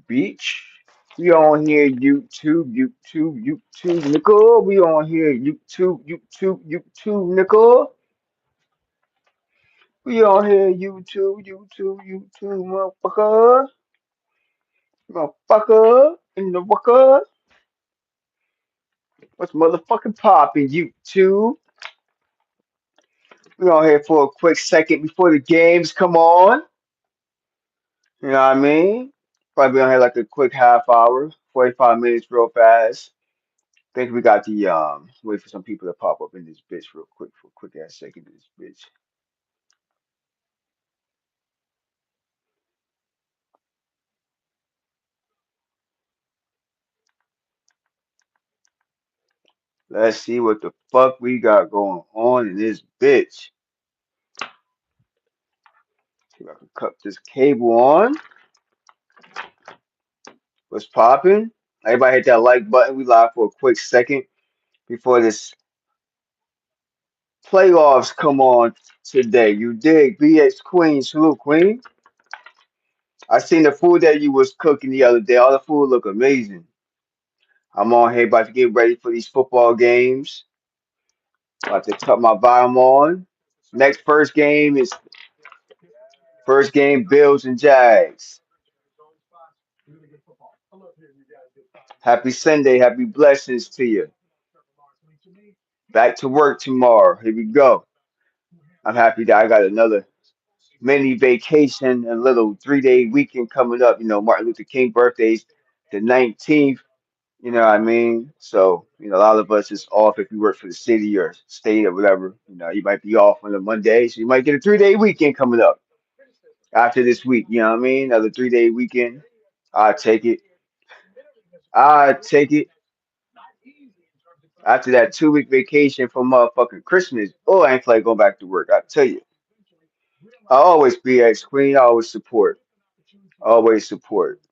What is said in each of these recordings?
Beach. We on here, YouTube, nickel. We on here, YouTube, nickel. We on here, YouTube, motherfucker, in the fucker. What's motherfucking poppin', YouTube? We on here for a quick second before the games come on. You know what I mean? Probably on here like a quick half hour, 45 minutes, real fast. Think we got the wait for some people to pop up in this bitch real quick for a quick ass second in this bitch. Let's see what the fuck we got going on in this bitch. See if I can cut this cable on. What's popping? Everybody hit that like button. We live for a quick second before this playoffs come on today. You dig? BX Queen, salute Queen. I seen the food that you was cooking the other day. All the food look amazing. I'm on here about to get ready for these football games. About to cut my bottom on. Next first game Bills and Jags. Happy Sunday, happy blessings to you. Back to work tomorrow. Here we go. I'm happy that I got another mini vacation, a little 3 day weekend coming up. You know, Martin Luther King birthday's the 19th. You know what I mean? So, a lot of us is off if you work for the city or state or whatever. You might be off on a Monday, so you might get a 3 day weekend coming up after this week. You know what I mean? Another 3 day weekend. I take it. I take it after that 2 week vacation from motherfucking Christmas. Oh, I ain't feel like going back to work. I tell you, I always be at Queen. I always support. Always support.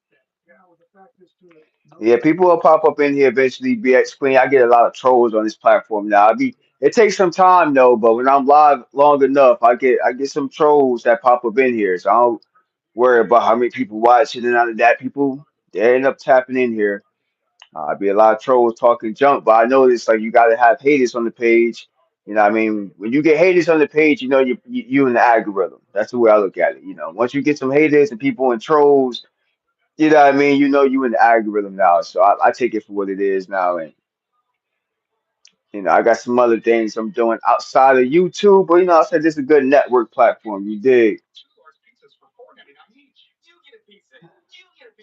Yeah, people will pop up in here eventually. Be at Queen. I get a lot of trolls on this platform now. It takes some time though, but when I'm live long enough, I get some trolls that pop up in here. So I don't worry about how many people watch it and out of that. People they end up tapping in here. Be a lot of trolls talking junk, but I noticed like you got to have haters on the page. You know, what I mean, when you get haters on the page, you in the algorithm. That's the way I look at it. Once you get some haters and people and trolls, you know what I mean. You in the algorithm now. So I take it for what it is now, and I got some other things I'm doing outside of YouTube, but I said this is a good network platform. You dig?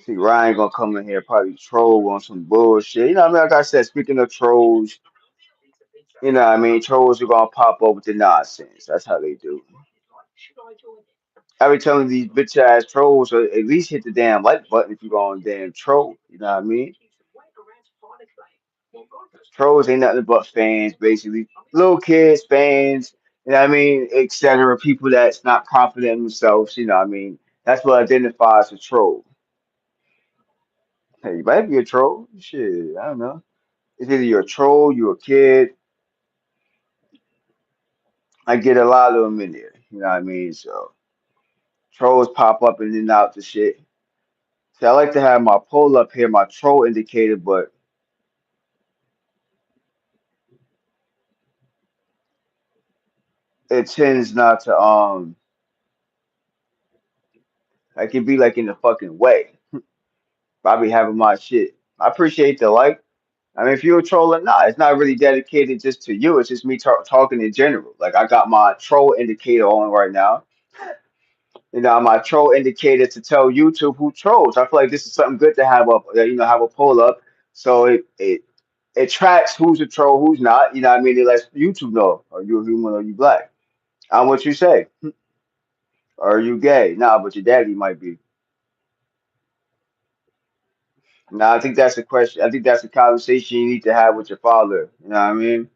See, Ryan gonna come in here probably troll on some bullshit. You know what I mean? Like I said, speaking of trolls. I mean? Trolls are gonna pop up with the nonsense. That's how they do. I be telling these bitch ass trolls at least hit the damn like button if you going damn troll. You know what I mean? Trolls ain't nothing but fans, basically. Little kids, fans, you know what I mean, etc. People that's not confident in themselves, you know what I mean? That's what identifies a troll. Hey, you might be a troll. Shit, I don't know. It's either you're a troll, you're a kid. I get a lot of them in there. You know what I mean? So trolls pop up and then out the shit. See, I like to have my poll up here, my troll indicator, but it tends not to I can be like in the fucking way. I be having my shit. I appreciate the like. I mean, if you're a troll or not, it's not really dedicated just to you. It's just me talking in general. Like I got my troll indicator on right now. My troll indicator to tell YouTube who trolls. I feel like this is something good to have up, have a poll up, so it tracks who's a troll, who's not. What I mean? It lets YouTube know, are you a human or you black? I'm what you say. Are you gay? Nah, but your daddy might be. Nah, I think that's a question. I think that's a conversation you need to have with your father. You know what I mean?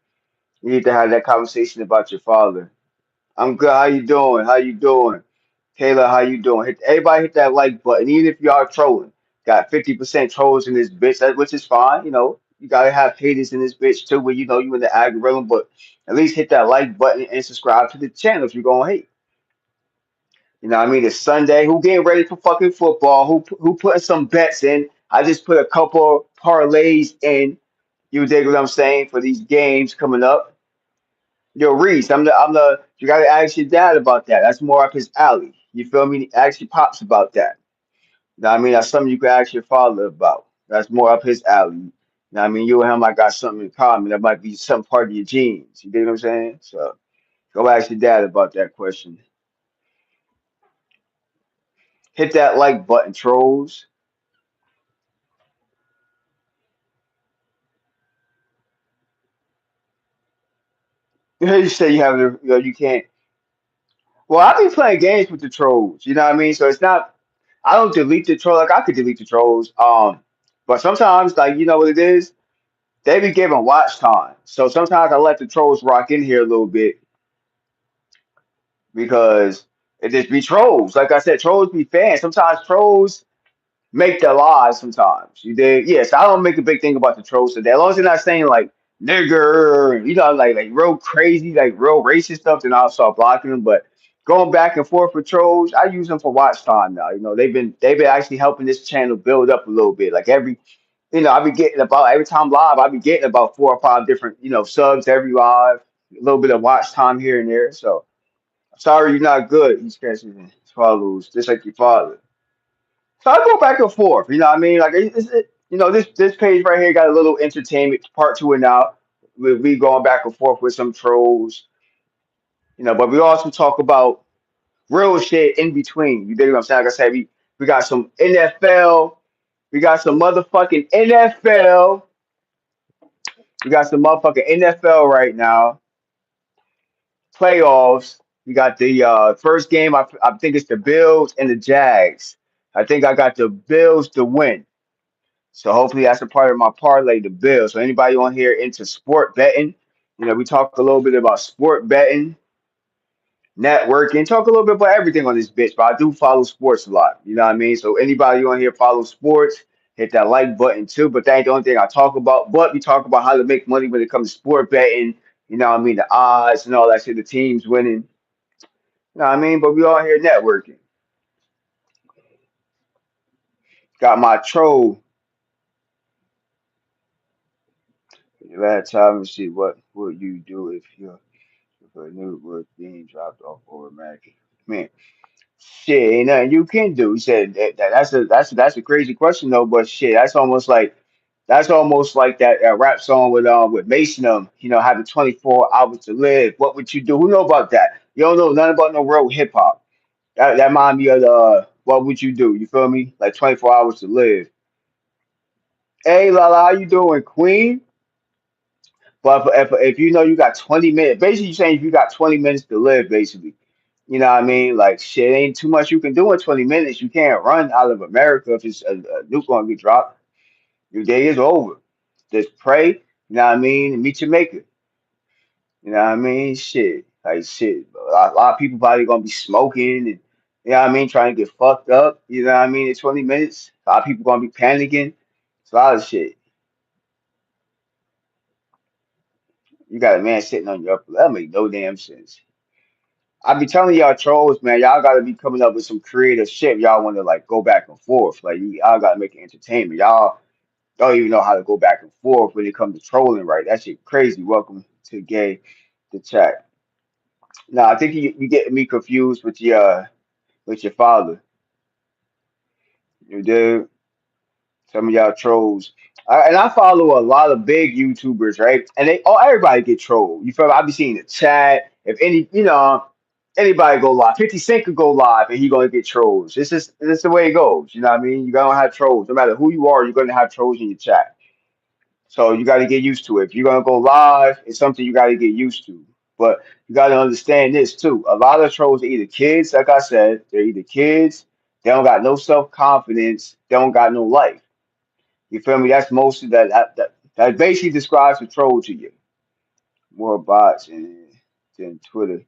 You need to have that conversation about your father. I'm good. How you doing? How you doing? Kayla, how you doing? Everybody hit that like button, even if you are trolling. Got 50% trolls in this bitch, which is fine. You gotta have haters in this bitch too, where you in the algorithm, but at least hit that like button and subscribe to the channel if you're gonna hate. What I mean? It's Sunday. Who getting ready for fucking football? Who putting some bets in? I just put a couple parlays in. You dig what I'm saying for these games coming up? Yo, Reese, I'm the. You gotta ask your dad about that. That's more up his alley. You feel me? Ask your pops about that. Know what I mean? That's something you could ask your father about. That's more up his alley. I mean? You and him might got something in common. That might be some part of your genes. You dig what I'm saying? So go ask your dad about that question. Hit that like button, trolls. You say you have you can't. Well, I be playing games with the trolls. You know what I mean? So it's not. I don't delete the troll. Like I could delete the trolls. But sometimes, like you know what it is, they be giving watch time. So sometimes I let the trolls rock in here a little bit because it just be trolls. Like I said, trolls be fans. Sometimes trolls make their lies. Sometimes you did. Yes, I don't make a big thing about the trolls today. As long as they're not saying like nigger, like real crazy, like real racist stuff, then I'll start blocking them. But going back and forth with trolls, I use them for watch time now. They've been actually helping this channel build up a little bit. Like I be getting about every time live, I be getting about 4 or 5 different, subs every live, a little bit of watch time here and there. So sorry you're not good. He's catching follows just like your father. So I go back and forth. You know what I mean? Like this page right here got a little entertainment part to it now. We going back and forth with some trolls. But we also talk about real shit in between. You dig what I'm saying? Like I said, we got some NFL. We got some motherfucking NFL. We got some motherfucking NFL right now. Playoffs. We got the first game. I think it's the Bills and the Jags. I think I got the Bills to win. So hopefully that's a part of my parlay, the Bills. So anybody on here into sport betting, we talk a little bit about sport betting, networking, talk a little bit about everything on this bitch. But I do follow sports a lot. You know what I mean? So anybody on here follow sports, hit that like button too. But that ain't the only thing I talk about. But we talk about how to make money when it comes to sport betting. You know what I mean? The odds and all that shit, the teams winning. You know what I mean? But we all here networking. Got my troll. Last time, let's see what would you do if a new word being dropped off automatically. Man, shit, ain't nothing you can do. He said that's a crazy question though, but shit, that's almost like that rap song with Mason having 24 hours to live. What would you do? Who know about that? You don't know nothing about no real hip hop. That remind me of the what would you do? You feel me? Like 24 hours to live. Hey Lala, how you doing, Queen? But if you know you got 20 minutes, basically you're saying if you got 20 minutes to live, basically. You know what I mean? Like shit, ain't too much you can do in 20 minutes. You can't run out of America if it's a nuke gonna get dropped. Your day is over. Just pray, you know what I mean, and meet your maker. You know what I mean? Shit. Like shit. A lot of people probably gonna be smoking and you know what I mean, trying to get fucked up, you know what I mean, in 20 minutes. A lot of people gonna be panicking. It's a lot of shit. You got a man sitting on your upper that make no damn sense. I be telling y'all trolls, man, y'all gotta be coming up with some creative shit. Y'all want to like go back and forth. Like y'all gotta make it entertainment. Y'all don't even know how to go back and forth when it comes to trolling, right? That shit crazy. Welcome to gay the chat. Now I think you getting me confused with your father. You do some of y'all trolls. And I follow a lot of big YouTubers, right? And everybody get trolled. You feel me? I be seeing the chat. If any, Anybody go live. 50 Cent could go live and he gonna get trolls. This the way it goes. You know what I mean? You're gonna have trolls. No matter who you are, you're gonna have trolls in your chat. So you gotta get used to it. If you're gonna go live, it's something you gotta get used to. But you gotta understand this too. A lot of trolls are either kids, like I said, they're either kids, they don't got no self-confidence, they don't got no life. You feel me? That's most of that basically describes a troll to you. More bots than Twitter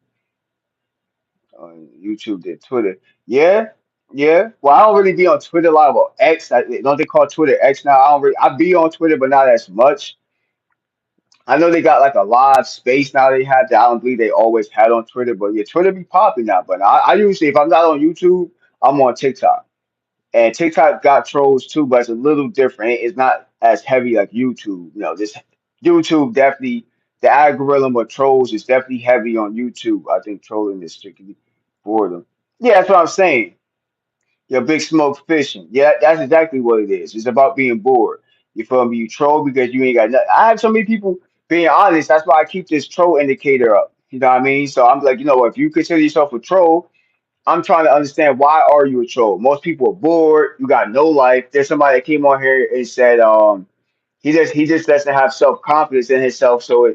on YouTube than Twitter. Yeah, yeah. Well, I don't really be on Twitter a lot. Well, X, don't they call Twitter X now? I be on Twitter, but not as much. I know they got like a live space now they have that I don't believe they always had on Twitter, but yeah, Twitter be popping now. But I usually, if I'm not on YouTube, I'm on TikTok. And TikTok got trolls too, but it's a little different. It's not as heavy like YouTube. This YouTube definitely, the algorithm of trolls is definitely heavy on YouTube. I think trolling is strictly for them. Yeah, that's what I'm saying. Your big smoke fishing. Yeah, that's exactly what it is. It's about being bored. You feel me? You troll because you ain't got nothing. I have so many people being honest. That's why I keep this troll indicator up. You know what I mean? So I'm like, if you consider yourself a troll, I'm trying to understand why are you a troll? Most people are bored. You got no life. There's somebody that came on here and said, he just doesn't have self confidence in himself, so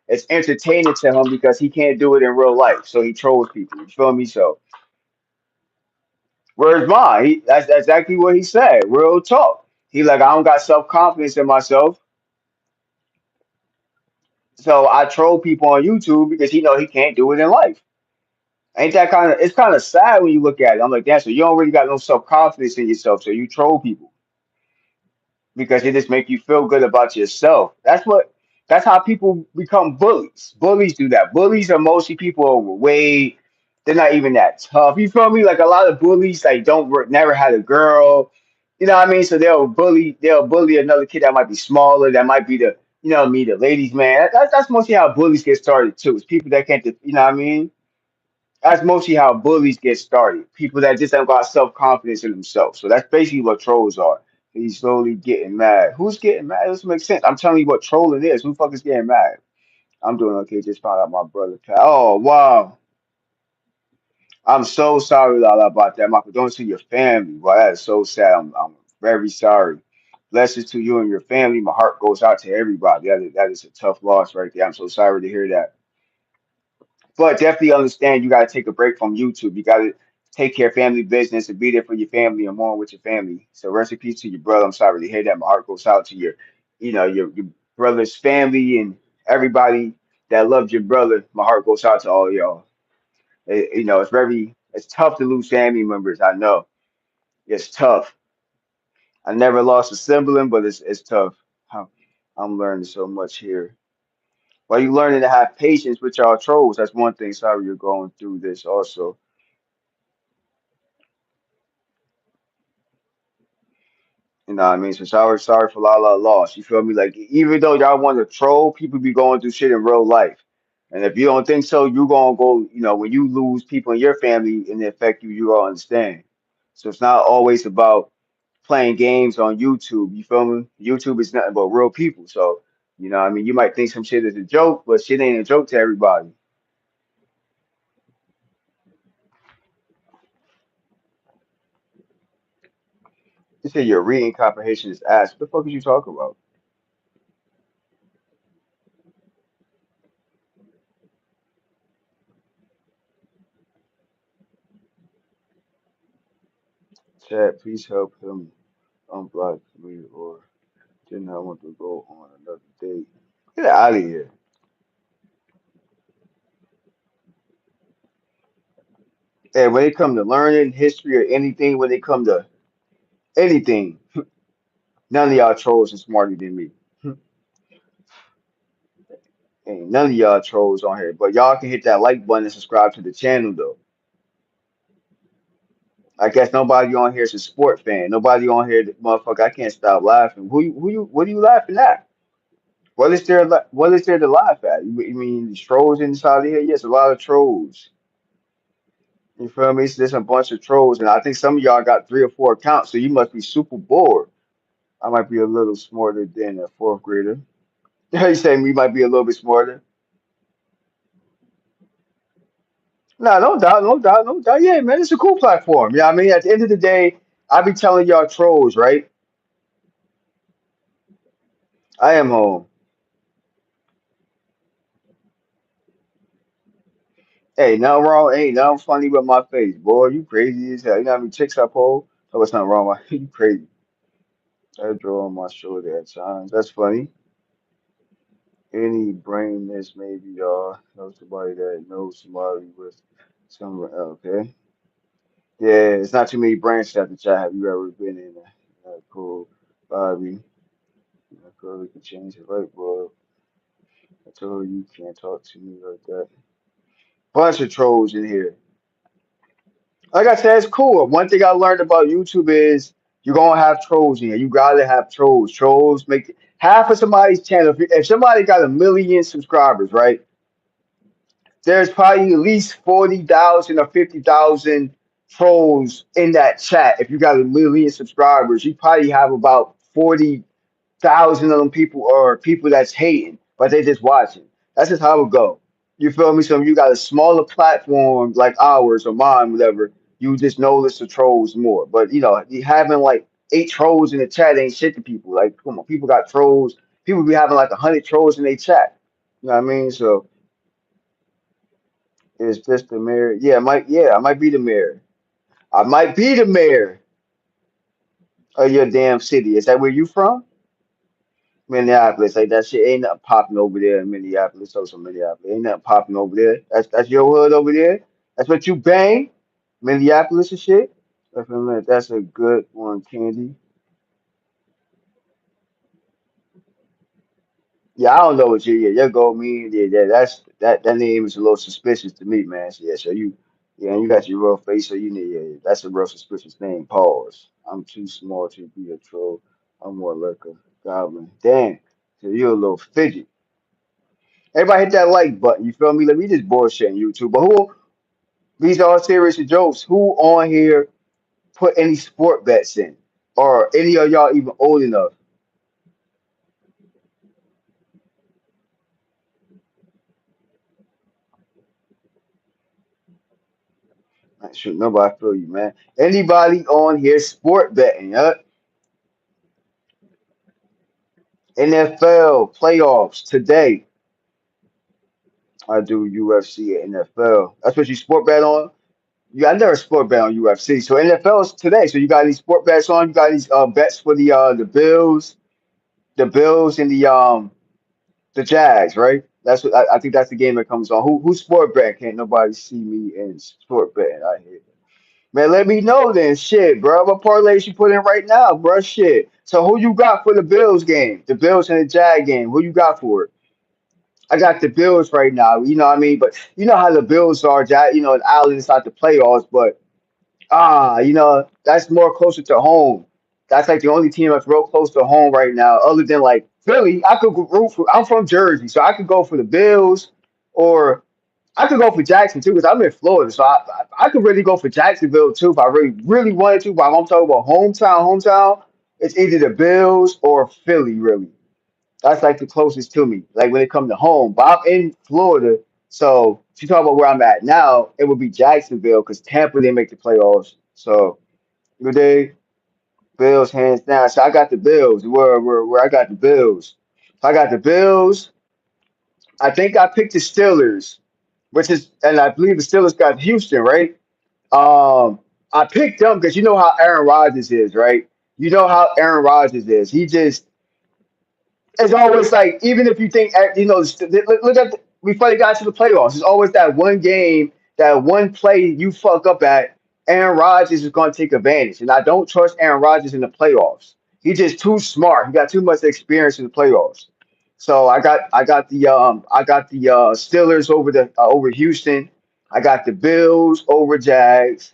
it's entertaining to him because he can't do it in real life. So he trolls people. You feel me? So where's mine? That's exactly what he said. Real talk. He like, I don't got self confidence in myself, so I troll people on YouTube because he know he can't do it in life. Ain't that kind of? It's kind of sad when you look at it. I'm like, damn. So you don't really got no self confidence in yourself, so you troll people because it just make you feel good about yourself. That's how people become bullies. Bullies do that. Bullies are mostly people overweight. They're not even that tough. You feel me? Like a lot of bullies like don't work, never had a girl. You know what I mean? So they'll bully another kid that might be smaller, that might be the ladies man. That's mostly how bullies get started too. It's people that can't you know what I mean? That's mostly how bullies get started. People that just have got self confidence in themselves. So that's basically what trolls are. He's slowly getting mad. Who's getting mad? It doesn't make sense. I'm telling you what trolling is. Who the fuck is getting mad? I'm doing okay. Just found out my brother passed. Oh wow. I'm so sorry, Lala, about that. My condolences to your family. Wow, that is so sad. I'm very sorry. Blessings to you and your family. My heart goes out to everybody. That is a tough loss right there. I'm so sorry to hear that. But definitely understand you got to take a break from YouTube. You got to take care of family business and be there for your family and more with your family. So rest in peace to your brother. I'm sorry to hear that. My heart goes out to your brother's family and everybody that loved your brother. My heart goes out to all y'all. It's tough to lose family members. I know it's tough. I never lost a sibling, but it's tough. I'm I'm learning so much here. While you learning to have patience with y'all trolls, that's one thing. Sorry you're going through this also. You know what I mean? So sorry for la loss. You feel me? Like even though y'all want to troll, people be going through shit in real life. And if you don't think so, you gonna go, when you lose people in your family and it affect you, you gonna understand. So it's not always about playing games on YouTube. You feel me? YouTube is nothing but real people. So, what I mean, you might think some shit is a joke, but shit ain't a joke to everybody. You say your reading comprehension is ass. What the fuck is you talking about? Chat, please help him unblock me or didn't I want to go on another date. Get out of here. And when it come to learning history or anything, when it come to anything, none of y'all trolls are smarter than me. Ain't none of y'all trolls on here. But y'all can hit that like button and subscribe to the channel though. I guess nobody on here is a sport fan. Nobody on here, motherfucker. I can't stop laughing. What are you laughing at? What is there to laugh at? You mean trolls inside of here? Yes, a lot of trolls. You feel me? So there's a bunch of trolls, and I think some of y'all got 3 or 4 accounts, so you must be super bored. I might be a little smarter than a fourth grader. You saying we might be a little bit smarter? No, no doubt, no doubt, no doubt. Yeah, man, it's a cool platform. Yeah, I mean, at the end of the day, I be telling y'all trolls, right? I am home. Hey, nothing wrong. Ain't nothing funny with my face, boy. You crazy as hell. You know how many chicks I pull? So what's nothing wrong with you? Crazy. I draw on my shoulder at times. That's funny. Any brainness, maybe y'all know somebody that knows somebody with some. Okay. Yeah, it's not too many branches at the chat. Have you ever been in a cool Bobby? A girl that can change her light bulb. I told her you can't talk to me like that. Bunch of trolls in here. Like I said, it's cool. One thing I learned about YouTube is you're gonna have trolls in here. You gotta have trolls. Trolls make half of somebody's channel. If somebody got 1 million subscribers, right? There's probably at least 40,000 or 50,000 trolls in that chat. If you got 1 million subscribers, you probably have about 40,000 of them people or people that's hating, but they just watching. That's just how it go. You feel me? So if you got a smaller platform like ours or mine, whatever, you just notice the trolls more. But you having like 8 trolls in the chat ain't shit to people. Like, come on, people got trolls. People be having like 100 trolls in their chat. You know what I mean? So it's just the mayor. Yeah, I might be the mayor. I might be the mayor of your damn city. Is that where you from? Minneapolis. Like that shit ain't nothing popping over there in Minneapolis. So some Minneapolis. Ain't nothing popping over there. That's your hood over there. That's what you bang. Minneapolis and shit. That's a good one, Candy. Yeah, I don't know what your gold mean. Yeah, that name is a little suspicious to me, man. So, yeah, so you got your real face, so you need yeah, that's a real suspicious name. Pause. I'm too small to be a troll. I'm more like a goblin. Damn. So you're a little fidget. Everybody hit that like button. You feel me? Let me just bullshit YouTube. But who? These are all serious jokes. Who on here put any sport bets in, or any of y'all even old enough? Shoot, nobody feel you, man. Anybody on here sport betting? NFL playoffs today. I do UFC and NFL. That's what you sport bet on. I never sport bet on UFC. So NFL is today. So you got these sport bets on. You got these bets for the Bills and the Jags, right? That's what I think that's the game that comes on. Who sport bet? Can't nobody see me in sport betting. I hear. Man, let me know then. Shit, bro. What parlays you put in right now, bro? Shit. So who you got for the Bills game? The Bills and the Jag game. Who you got for it? I got the Bills right now. You know what I mean? But you know how the Bills are, Jag. And Allen is not the playoffs, but that's more closer to home. That's like the only team that's real close to home right now, other than like Philly. I could root for. I'm from Jersey, so I could go for the Bills, or I could go for Jackson too, because I'm in Florida. So I could really go for Jacksonville too if I really really wanted to. But I'm talking about hometown. It's either the Bills or Philly. Really, that's like the closest to me. Like when it comes to home, but I'm in Florida, so if you talk about where I'm at now, it would be Jacksonville because Tampa didn't make the playoffs. So good day, Bills hands down. So I got the Bills. Where I got the Bills. So I got the Bills. I think I picked the Steelers, and I believe the Steelers got Houston, right? I picked them because you know how Aaron Rodgers is, right? You know how Aaron Rodgers is. He just it's always like even if you think look at before they got to the playoffs, it's always that one game, that one play you fuck up at. Aaron Rodgers is going to take advantage, and I don't trust Aaron Rodgers in the playoffs. He's just too smart. He got too much experience in the playoffs. So I got the Steelers over Houston. I got the Bills over Jags.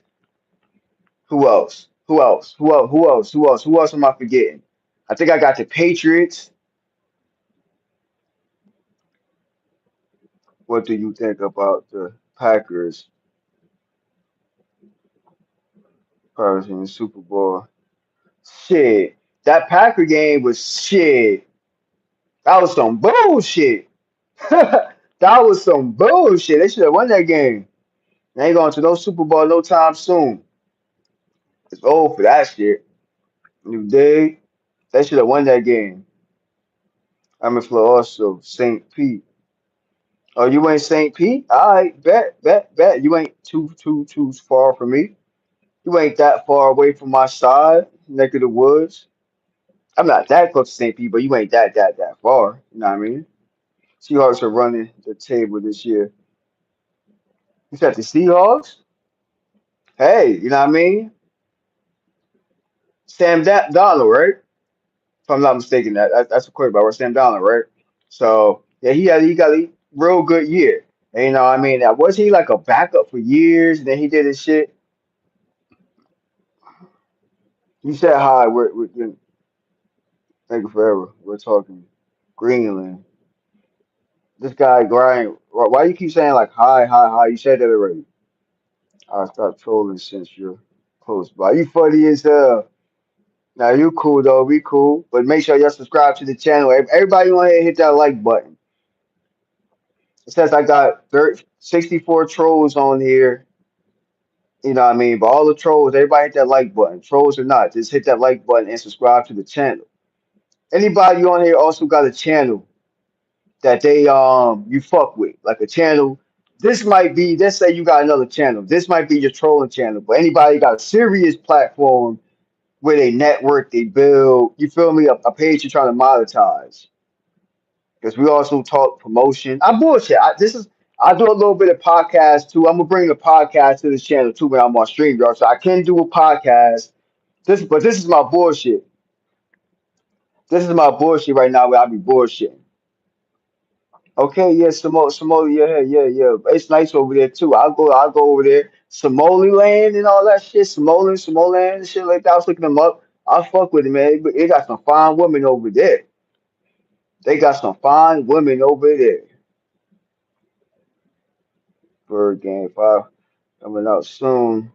Who else? Who else? Who else? Who else? Who else? Who else am I forgetting? I think I got the Patriots. What do you think about the Packers probably in the Super Bowl? Shit, that Packer game was shit. That was some bullshit. That was some bullshit. They should have won that game. They ain't going to no Super Bowl no time soon. It's old for that shit. You dig? They should have won that game. I'm in Florida also. St. Pete. Oh, you ain't St. Pete? All right, bet. You ain't too far from me. You ain't that far away from my side, neck of the woods. I'm not that close to St. Pete, but you ain't that far. You know what I mean? Seahawks are running the table this year. You said the Seahawks? Hey, you know what I mean? Donald, right? If I'm not mistaken, that's a quarterback, right? Sam Donald, right? So yeah, he got a real good year. And, you know, what I mean, was he like a backup for years? And then he did his shit. You said hi. We're thank you forever. We're talking Greenland. This guy Brian. Why you keep saying like hi? You said that already. I'll stop trolling since you're close by. You funny as hell. Now you cool though. We cool. But make sure y'all subscribe to the channel. Everybody on here hit that like button. It says I got 64 trolls on here. You know what I mean? But all the trolls, everybody hit that like button. Trolls or not, just hit that like button and subscribe to the channel. Anybody on here also got a channel that they you fuck with, like a channel. This might be, let's say you got another channel. This might be your trolling channel, but anybody got a serious platform where they network, they build, you feel me, a page you're trying to monetize. Because we also talk promotion. I'm bullshit. I do a little bit of podcast too. I'm gonna bring a podcast to this channel too when I'm on StreamYard. So I can do a podcast. This is my bullshit. This is my bullshit right now where I be bullshitting. Okay, yeah, yeah. It's nice over there too. I'll go over there. Somaliland and all that shit. Somaliland and shit like that. I was looking them up. I fuck with it, man. But they got some fine women over there. They got some fine women over there. Bird game five coming out soon.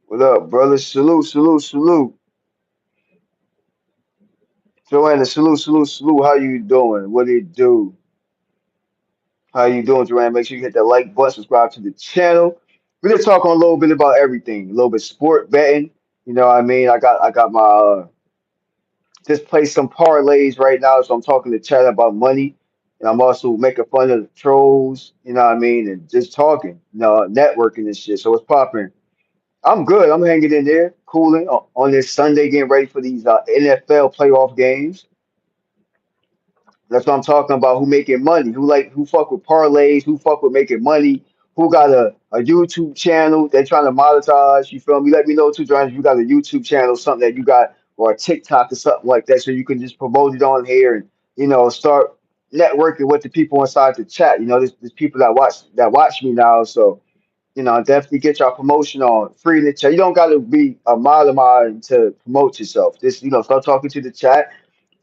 What up, brother? Salute. Joanna, salute. How you doing? What do you do? How you doing, Joanna? Make sure you hit that like button, subscribe to the channel. We're just talking a little bit about everything, a little bit sport betting. You know what I mean? I got my just play some parlays right now, so I'm talking to chat about money. And I'm also making fun of the trolls, you know what I mean, and just talking, networking and shit. So what's popping? I'm good. I'm hanging in there, cooling on this Sunday, getting ready for these NFL playoff games. That's what I'm talking about. Who making money? Who fuck with parlays? Who fuck with making money? Who got a YouTube channel? They're trying to monetize. You feel me? Let me know too, John, if you got a YouTube channel, something that you got, or a TikTok or something like that, so you can just promote it on here and start networking with the people inside the chat. There's people that watch me now, so definitely get your promotion on free in the chat. You don't got to be a mile of mine to promote yourself. Just start talking to the chat,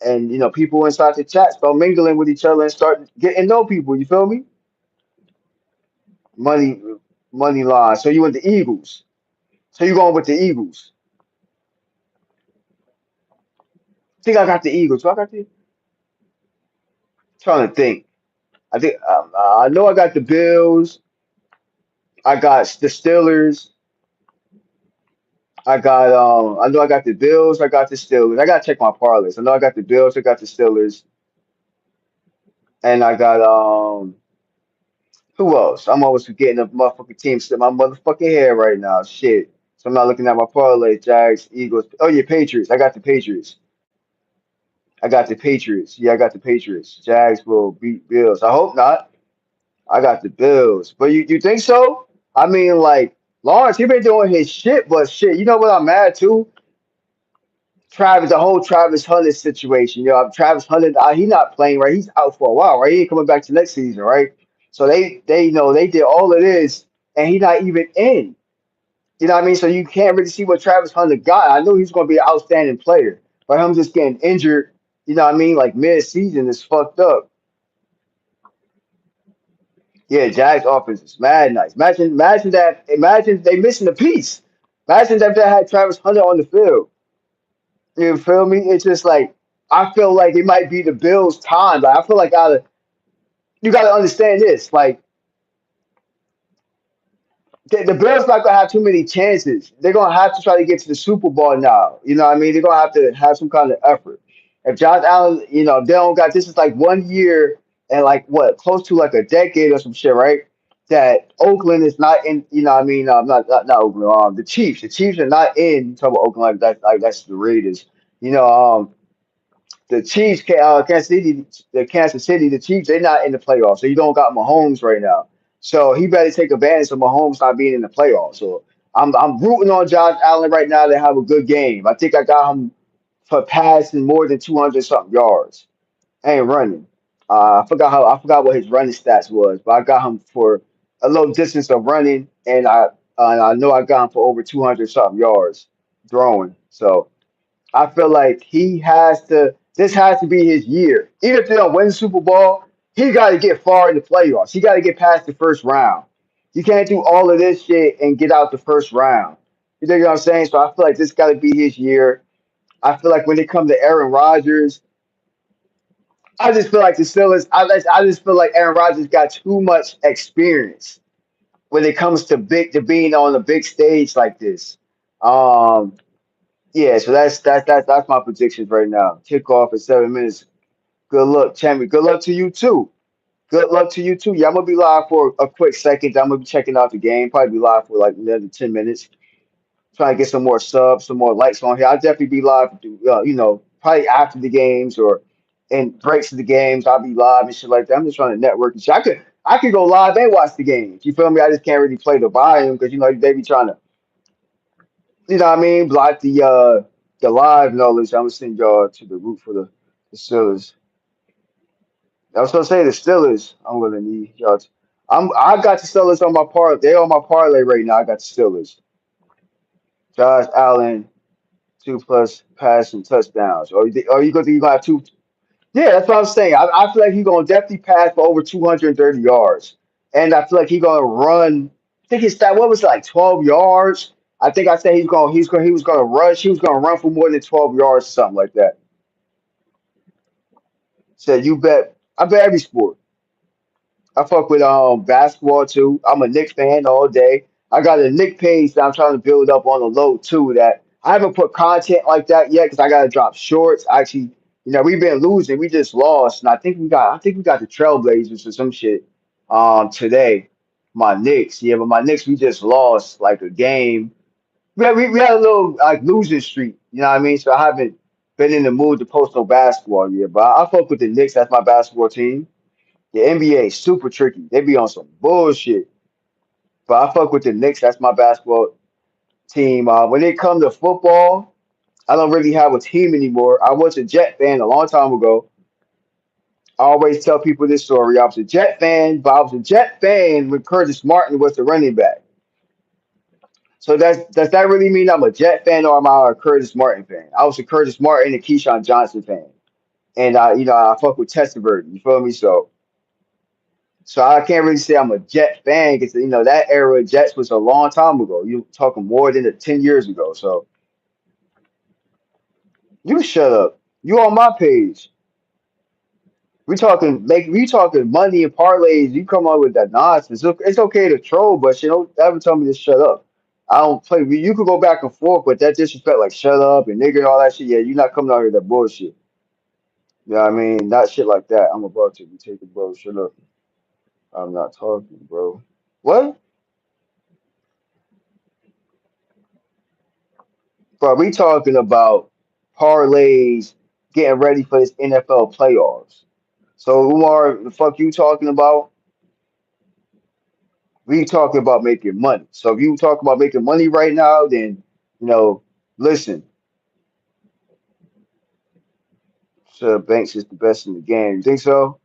and people inside the chat start mingling with each other and start getting to know people. You feel me? Money, money line. So you want the Eagles? So you going with the Eagles? I think I got the Eagles. So I got the. Trying to think. I think I know I got the Bills. I got the Steelers. I know I got the Bills. I got the Steelers. I gotta check my parlays. I know I got the Bills. I got the Steelers. And I got who else? I'm always forgetting the motherfucking team in my motherfucking head right now. Shit. So I'm not looking at my parlay. Jags, Eagles. Oh yeah, Patriots. I got the Patriots. I got the Patriots. Yeah, I got the Patriots. Jags will beat Bills. I hope not. I got the Bills. But you think so? I mean, like Lawrence, he been doing his shit, but shit, you know what I'm mad too? The whole Travis Hunter situation. Travis Hunter, he not playing, right? He's out for a while, right? He ain't coming back to next season, right? So they know they did all of this, and he not even in. You know what I mean? So you can't really see what Travis Hunter got. I know he's going to be an outstanding player, but him just getting injured, you know what I mean? Like mid-season is fucked up. Yeah, Jags offense is mad nice. Imagine they missing a piece. Imagine that they had Travis Hunter on the field. You feel me? It's just like I feel like it might be the Bills' time. Like I feel like you got to understand this. Like the Bills not gonna have too many chances. They're gonna have to try to get to the Super Bowl now. You know what I mean? They're gonna have to have some kind of effort. If Josh Allen, if they don't got this is like 1 year and like what, close to like a decade or some shit, right? That Oakland is not in, you know what I mean? Not Oakland, the Chiefs. The Chiefs are not in trouble Oakland like that's the Raiders. You know, the Chiefs, Kansas City, the Chiefs, they're not in the playoffs. So you don't got Mahomes right now. So he better take advantage of Mahomes not being in the playoffs. So I'm rooting on Josh Allen right now to have a good game. I think I got him for passing more than 200 something yards and running. I forgot what his running stats was, but I got him for a little distance of running, and I know I got him for over 200 something yards throwing. So. I feel like he has to. This has to be his year. Even if they don't win the Super Bowl, he got to get far in the playoffs. He got to get past the first round. You can't do all of this shit and get out the first round. You know what I'm saying? So I feel like this got to be his year. I feel like when it comes to Aaron Rodgers, I just feel like the Steelers. I just feel like Aaron Rodgers got too much experience when it comes to being on a big stage like this. Um, yeah, so that's my predictions right now. Kickoff in 7 minutes. Good luck, Chammy. Good luck to you too. Good luck to you too. Yeah, I'm gonna be live for a quick second. I'm gonna be checking out the game. Probably be live for like another 10 minutes. Trying to get some more subs, some more likes on here. I'll definitely be live. Probably after the games or in breaks of the games. I'll be live and shit like that. I'm just trying to network and shit. I could go live and watch the games. You feel me? I just can't really play the volume because they be trying to, what I mean, block the live knowledge. I'm gonna send y'all to the root for the Steelers. I was gonna say the Steelers. I'm gonna need y'all. I got the Steelers on my parlay. They on my parlay right now. I got the Steelers. Josh Allen, 2+ passing touchdowns. Or you gonna have two? Yeah, that's what I'm saying. I feel like he's gonna definitely pass for over 230 yards, and I feel like he's gonna run. I think his stat what was it, like 12 yards. I think I said he was gonna rush. He was gonna run for more than 12 yards, something like that. Said you bet. I bet every sport. I fuck with basketball too. I'm a Knicks fan all day. I got a Nick page that I'm trying to build up on the low too. That I haven't put content like that yet because I gotta drop shorts. Actually, we've been losing. We just lost, and I think we got the Trailblazers or some shit today. My Knicks, yeah, but my Knicks we just lost like a game. We had a little like losing streak. You know what I mean? So I haven't been in the mood to post no basketball yet. But I fuck with the Knicks. That's my basketball team. The NBA is super tricky. They be on some bullshit. But I fuck with the Knicks. That's my basketball team. When it comes to football, I don't really have a team anymore. I was a Jet fan a long time ago. I always tell people this story. I was a Jet fan, but I was a Jet fan when Curtis Martin was the running back. So does that really mean I'm a Jet fan or am I a Curtis Martin fan? I was a Curtis Martin and Keyshawn Johnson fan. And I fuck with Testaverde. You feel me? So I can't really say I'm a Jet fan because that era of Jets was a long time ago. You talking more than 10 years ago. So you shut up. You on my page. We talking money and parlays. You come up with that nonsense. It's okay to troll, but you don't ever tell me to shut up. I don't play. You could go back and forth, but that disrespect like shut up and nigga and all that shit. Yeah, you're not coming out here with that bullshit. You know what I mean? Not shit like that. I'm about to be taking bro. Shut up. I'm not talking, bro. What? But we talking about parlays getting ready for this NFL playoffs. So Umar, the fuck you talking about? We talking about making money. So if you talk about making money right now, then listen, Banks is the best in the game. You think so?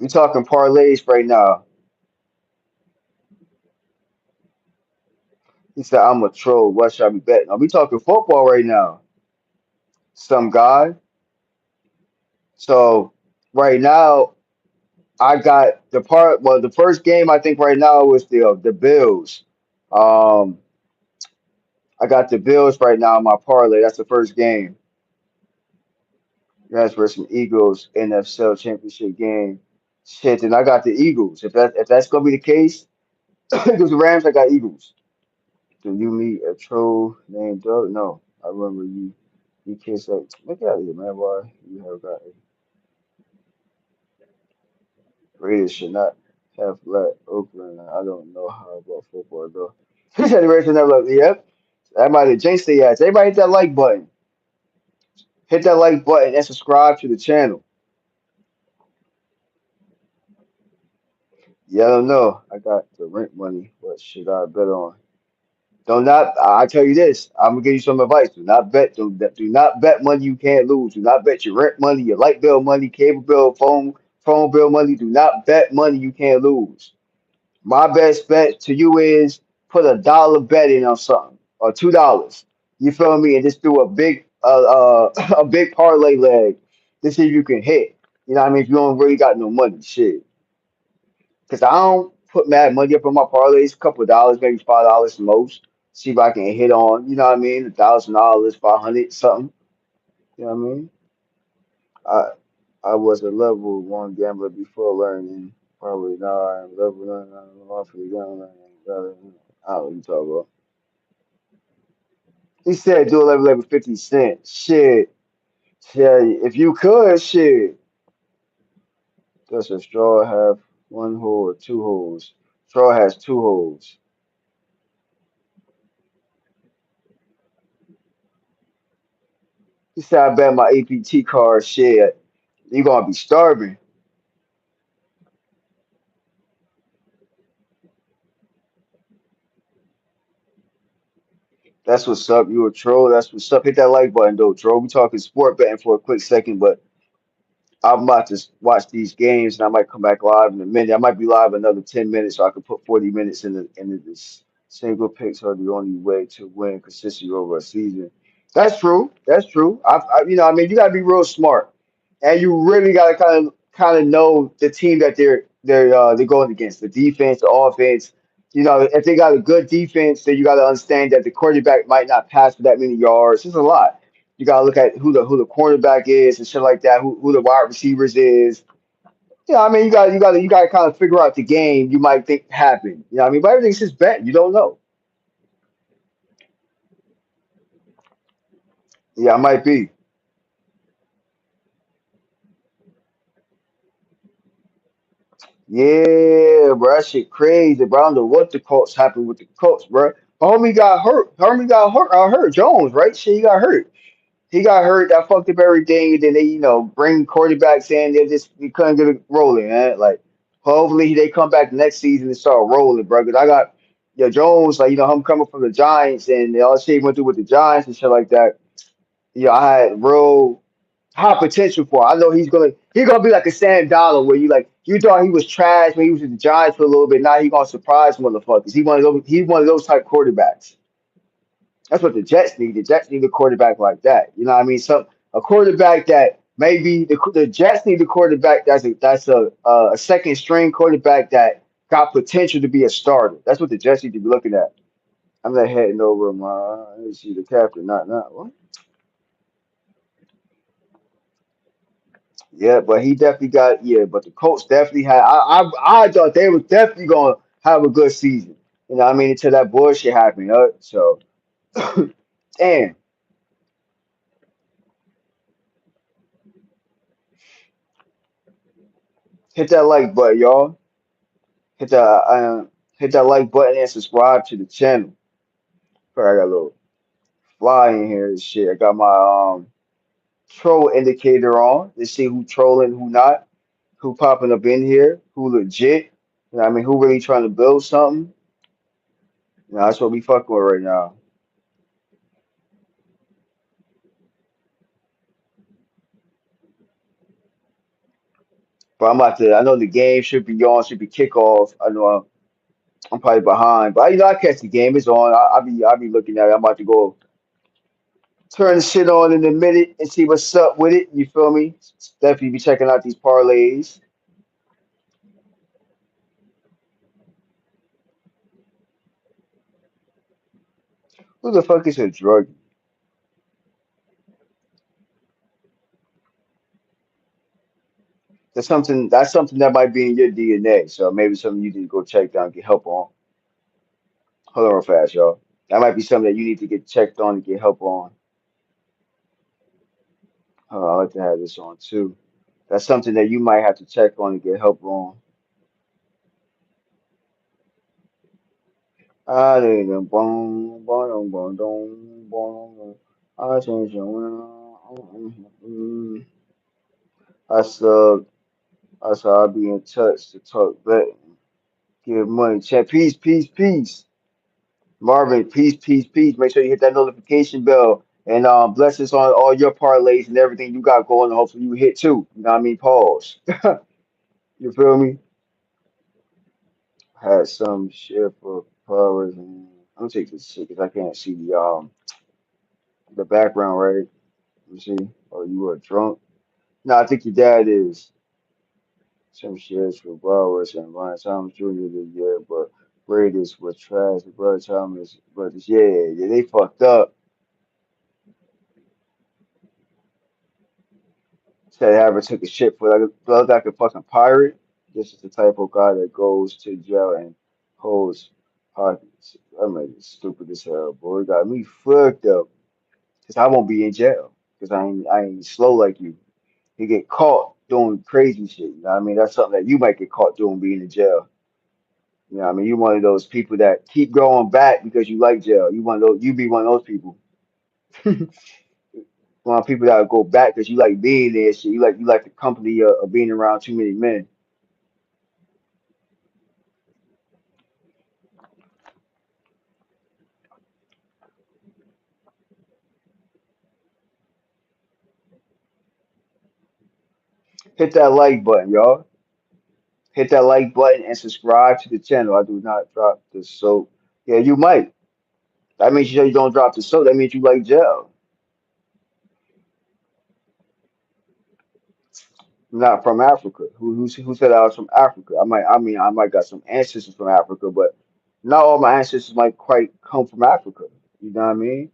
We talking parlays right now. He said, I'm a troll. What should I be betting? Are we talking football right now? Some guy. So right now, I got the first game I think right now was the Bills. Um, I got the Bills right now in my parlay. That's the first game. That's versus Eagles NFL Championship game. Shit, and I got the Eagles. If that's gonna be the case, Eagles and Rams, I got Eagles. Do you meet a troll named Doug? No, I remember you. You kids like, look out of here, man. Why you have got Raiders should not have let Oakland. I don't know how about football though. He said the Raiders should never let. Yep. That might have jinxed the ass. Everybody hit that like button. Hit that like button and subscribe to the channel. Yeah, I don't know. I got the rent money. What should I bet on? Don't not. I tell you this. I'm gonna give you some advice. Do not bet. Do not bet money you can't lose. Do not bet your rent money, your light bill money, cable bill, phone bill money. Do not bet money you can't lose. My best bet to you is put $1 bet in on something or $2. You feel me? And just do a big a big parlay leg to see if you can hit. You know what I mean? If you don't really got no money, shit. Cause I don't put mad money up on my parlays, a couple of dollars, maybe $5 the most. See if I can hit on, you know what I mean, $1,000, 500 something. You know what I mean? I I was a level one gambler before learning. Probably now I'm level nine. I'm off the gambling. I don't know what you talk about. He said do a level 50 cent. Shit. Yeah, if you could, shit. Does a straw have one hole or two holes? Straw has two holes. He said I bet my APT card shit. You gonna be starving. That's what's up. You a troll. That's what's up. Hit that like button though, troll. We talking sport betting for a quick second, but I'm about to watch these games, and I might come back live in a minute. I might be live another 10 minutes, so I can put 40 minutes into this. Single picks are the only way to win consistently over a season. That's true. That's true. I mean, you gotta be real smart, and you really gotta kind of know the team that they're going against, the defense, the offense. You know, if they got a good defense, then you got to understand that the quarterback might not pass for that many yards. It's a lot. You gotta look at who the cornerback is and shit like that. Who the wide receivers is. Yeah, I mean you gotta kind of figure out the game you might think happened. You know what I mean? But everything's just bet. You don't know. Yeah, I might be. Yeah, bro, that shit crazy, bro. I don't know what the Colts happened with the Colts, bro. Homie got hurt. Homie got hurt. Hurt Jones, right? Shit, he got hurt. He got hurt. That fucked up everything. And then they, bring quarterbacks in. They just we couldn't get it rolling, man. Like, hopefully they come back next season and start rolling, bro. Because I got Jones, like I'm coming from the Giants and all the shit he went through with the Giants and shit like that. I had real high potential for. I know he's gonna be like a Sam Dollar where you thought he was trash when he was with the Giants for a little bit. Now he gonna surprise motherfuckers. He one of those type quarterbacks. That's what the Jets need. The Jets need a quarterback like that. You know what I mean? A quarterback that maybe the Jets need a quarterback that's a second string quarterback that got potential to be a starter. That's what the Jets need to be looking at. I'm not heading over my. Let me see the captain. Not what? Yeah, but he definitely got But the Colts definitely had. I thought they was definitely gonna have a good season. You know what I mean? Until that bullshit happened. So damn, hit that like button, y'all. Hit that hit that like button and subscribe to the channel. Sorry, I got a little fly in here and shit. I got my troll indicator on to see who trolling, who not, who popping up in here, who legit. You know what I mean? Who really trying to build something? That's what we fucking with right now. But I know the game should be on, should be kickoff. I know I'm probably behind, but I catch the game. It's on. I'll be looking at it. I'm about to go turn the shit on in a minute and see what's up with it. You feel me? Definitely be checking out these parlays. Who the fuck is a drug? That's something that might be in your DNA. So maybe something you need to go check down, get help on. Hold on real fast, y'all. That might be something that you need to get checked on and get help on. I like to have this on too. That's something that you might have to check on and get help on. I did a boom, boom, boom, boom, boom. I changed your. I said, I'll be in touch to talk back. Give money. Chat. Peace, peace, peace. Marvin, peace, peace, peace. Make sure you hit that notification bell. And blessings on all your parlays and everything you got going. Hopefully you hit too. You know what I mean? Pause. You feel me? Had some shit for powers and I'm gonna take this shit because I can't see the background right. You see? Oh, you were drunk? No, I think your dad is. Some shares for Bowers and Ryan Thomas Jr. the year, but Raiders were trash. Brother Thomas brothers, yeah, they fucked up. Said Haver took a shit for like a fucking pirate. This is the type of guy that goes to jail and holds pockets. I'm like stupid as hell, boy. It got me fucked up. Cause I won't be in jail. Cause I ain't slow like you. You get caught doing crazy shit. You know what I mean? That's something that you might get caught doing being in jail. You know what I mean? You one of those people that keep going back because you like jail. You be one of those people. One of the people that go back because you like being there. Shit. You like the company of being around too many men. Hit that like button, y'all. Hit that like button and subscribe to the channel. I do not drop the soap. Yeah, you might. That means you don't drop the soap. That means you like jail. I'm not from Africa. Who said I was from Africa? I might got some ancestors from Africa, but not all my ancestors might quite come from Africa. You know what I mean?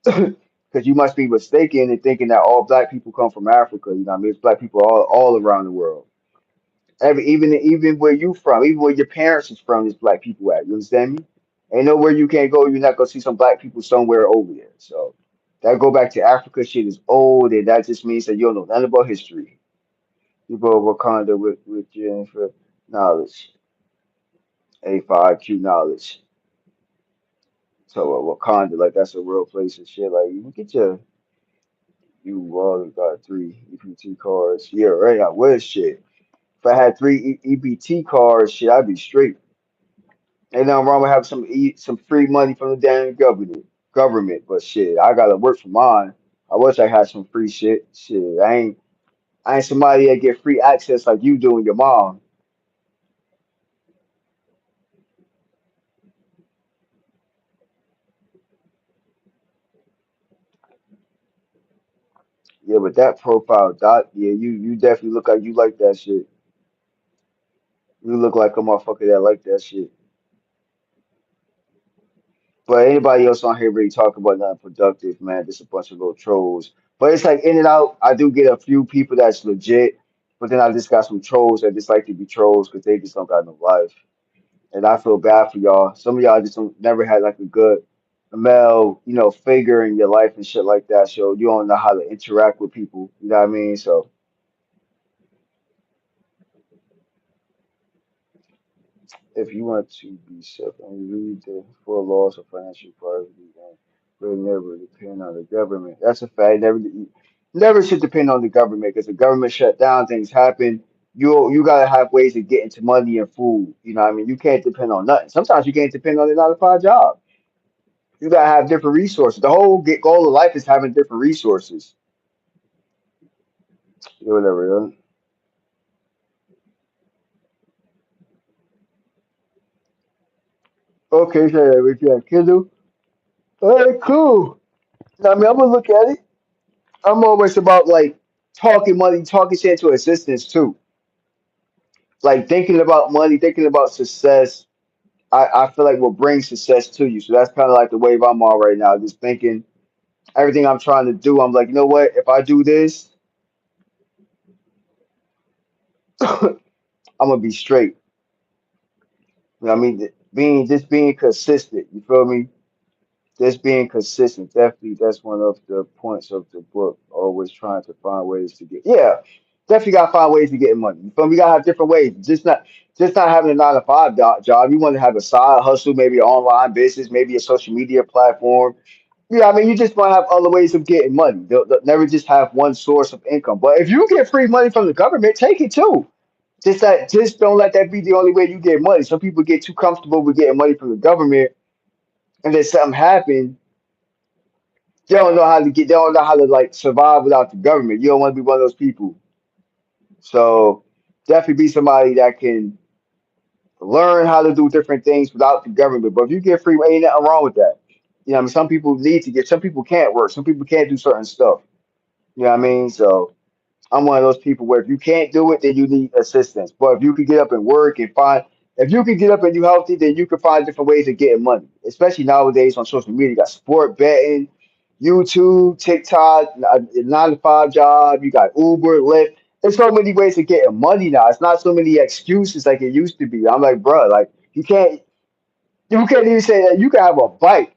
Because you must be mistaken in thinking that all black people come from Africa. You know what I mean? It's black people all around the world. Even where you from, even where your parents is from, there's black people at. You understand me? Ain't nowhere you can't go. You're not gonna see some black people somewhere over there. So that go back to Africa shit is old, and that just means that you don't know nothing about history. You go Wakanda with Jennifer knowledge, A5Q knowledge. So Wakanda, like that's a real place and shit. Like you get your you already got three EPT cards. Yeah, right. I would shit. If I had three EPT cards, shit, I'd be straight. Ain't nothing wrong with having some free money from the damn government. But shit, I gotta work for mine. I wish I had some free shit. Shit, I ain't somebody that get free access like you do and your mom. Yeah, but that profile dot, yeah, you definitely look like you like that shit. You look like a motherfucker that like that shit. But anybody else on here really talking about nothing productive, man, just a bunch of little trolls. But it's like in and out. I do get a few people that's legit, but then I just got some trolls that just like to be trolls because they just don't got no life. And I feel bad for y'all. Some of y'all just don't, never had like a good male, figure in your life and shit like that. So you don't know how to interact with people. You know what I mean? So if you want to be safe and read the full laws of financial privacy, then will never depend on the government. That's a fact. Never should depend on the government because the government shut down, things happen. You gotta have ways to get into money and food. You know what I mean? You can't depend on nothing. Sometimes you can't depend on a 9 to 5 job. You gotta have different resources. The whole goal of life is having different resources. Yeah, whatever. Yeah. Okay, so if you have Kindle, all right, cool. I mean, I'm gonna look at it. I'm always about like talking money, talking shit to assistance too. Like thinking about money, thinking about success. I feel like will bring success to you. So that's kind of like the wave I'm on right now. Just thinking everything I'm trying to do, I'm like, you know what? If I do this, I'm gonna be straight. You know what I mean? Being consistent. You feel me? Just being consistent. Definitely, that's one of the points of the book. Always trying to find ways to get. Yeah, definitely gotta find ways to get money. You feel me? We gotta have different ways. Just not having a 9 to 5 job. You want to have a side hustle, maybe an online business, maybe a social media platform. Yeah, I mean, you just want to have other ways of getting money. They'll never just have one source of income. But if you get free money from the government, take it too. Just don't let that be the only way you get money. Some people get too comfortable with getting money from the government, and then something happens. They don't know how to like survive without the government. You don't want to be one of those people. So definitely be somebody that can learn how to do different things without the government. But if you get free, ain't nothing wrong with that. You know, what I mean, some people need to get. Some people can't work. Some people can't do certain stuff. You know what I mean? So I'm one of those people where if you can't do it, then you need assistance. But if you could get up and work and find, if you can get up and you healthy, then you can find different ways of getting money. Especially nowadays on social media, you got sport betting, YouTube, TikTok, 9 to 5 job. You got Uber, Lyft. There's so many ways of getting money now. It's not so many excuses like it used to be. I'm like, bro, like you can't even say that you can have a bike